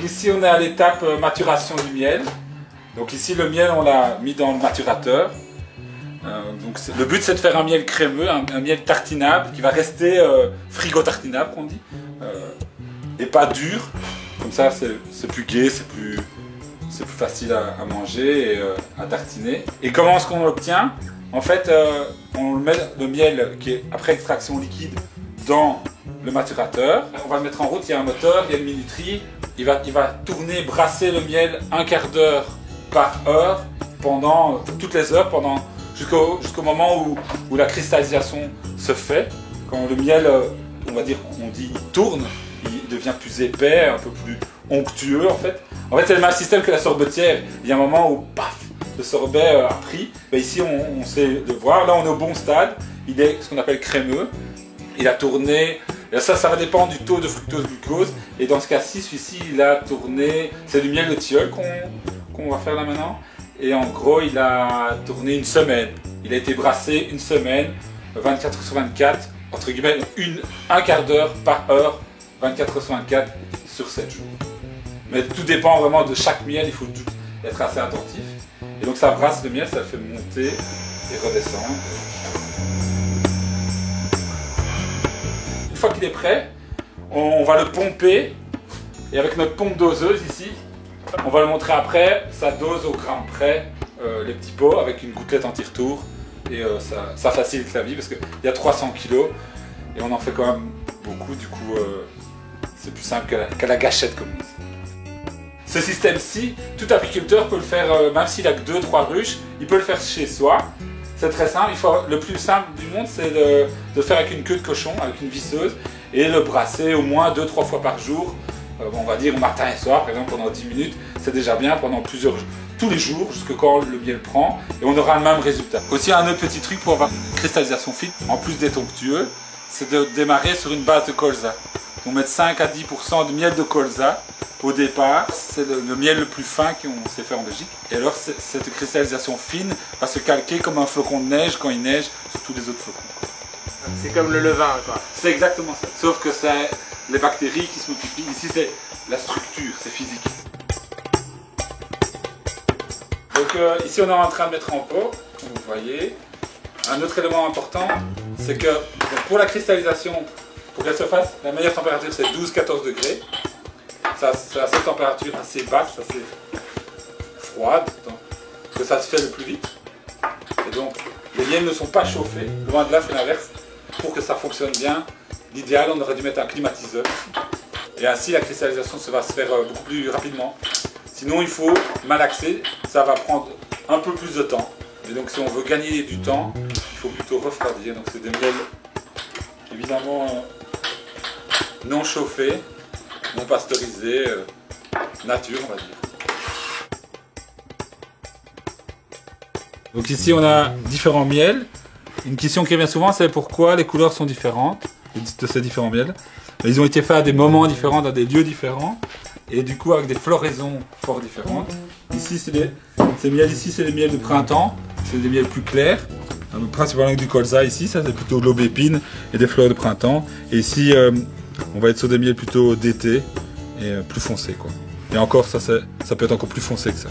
Donc ici on est à l'étape maturation du miel. Donc ici le miel on l'a mis dans le maturateur. Donc le but c'est de faire un miel crémeux, un miel tartinable qui va rester frigo tartinable qu'on dit. Et pas dur. Comme ça c'est plus gai, c'est plus facile à manger et à tartiner. Et comment est-ce qu'on l'obtient? En fait on met le miel qui est après extraction liquide dans le maturateur. On va le mettre en route, il y a un moteur, il y a une minuterie. Il va tourner, brasser le miel un quart d'heure par heure pendant toutes les heures, jusqu'au moment où la cristallisation se fait. Quand le miel, on dit tourne, il devient plus épais, un peu plus onctueux en fait. En fait c'est le même système que la sorbetière. Il y a un moment où paf, le sorbet a pris. Ben, ici on sait le voir, là on est au bon stade, il est ce qu'on appelle crémeux. Il a tourné, ça va dépendre du taux de fructose-glucose. Et dans ce cas-ci, celui-ci, il a tourné, c'est du miel de tilleul qu'on va faire là maintenant. Et en gros, il a tourné une semaine. Il a été brassé une semaine, 24 sur 24, entre guillemets, un quart d'heure par heure, 24 sur 24 sur 7 jours. Mais tout dépend vraiment de chaque miel, il faut être assez attentif. Et donc ça brasse le miel, ça le fait monter et redescendre. Une fois qu'il est prêt, on va le pomper et avec notre pompe doseuse ici, on va le montrer après, ça dose au gramme près les petits pots avec une gouttelette anti-retour et ça facilite la vie parce qu'il y a 300 kg et on en fait quand même beaucoup, du coup c'est plus simple qu'à la gâchette comme on dit. Ce système-ci, tout apiculteur peut le faire, même s'il a que 2-3 ruches, il peut le faire chez soi. C'est très simple, le plus simple du monde c'est de le faire avec une queue de cochon, avec une visseuse et le brasser au moins 2-3 fois par jour, on va dire matin et soir par exemple pendant 10 minutes, c'est déjà bien pendant tous les jours jusqu'à quand le miel prend et on aura le même résultat. Aussi un autre petit truc pour avoir une cristallisation fine, en plus d'être onctueux, c'est de démarrer sur une base de colza. On met 5 à 10% de miel de colza. Au départ, c'est le miel le plus fin qu'on sait faire en Belgique. Et alors, cette cristallisation fine va se calquer comme un flocon de neige quand il neige sur tous les autres flocons. C'est comme le levain, quoi. C'est exactement ça. Sauf que c'est les bactéries qui se multiplient. Ici, c'est la structure, c'est physique. Donc ici, on est en train de mettre en pot, comme vous voyez. Un autre élément important, c'est que pour la cristallisation, pour qu'elle se fasse, la meilleure température, c'est 12-14 degrés. C'est à cette température assez basse, assez froide, que ça se fait le plus vite. Et donc, les miels ne sont pas chauffés, loin de là, c'est l'inverse. Pour que ça fonctionne bien, l'idéal, on aurait dû mettre un climatiseur. Et ainsi, la cristallisation va se faire beaucoup plus rapidement. Sinon, il faut malaxer, ça va prendre un peu plus de temps. Et donc, si on veut gagner du temps, il faut plutôt refroidir. Donc, c'est des miels, évidemment, non chauffés, non pasteurisé, nature on va dire. Donc ici on a différents miels. Une question qui revient souvent c'est pourquoi les couleurs sont différentes de ces différents miels. Ils ont été faits à des moments différents, dans des lieux différents et du coup avec des floraisons fort différentes. Ici c'est ces miels ici c'est les miels de printemps, c'est des miels plus clairs. Principalement avec du colza ici, ça c'est plutôt de l'aubépine et des fleurs de printemps. Et ici on va être sur des miels plutôt d'été et plus foncés quoi. Et encore ça peut être encore plus foncé que ça.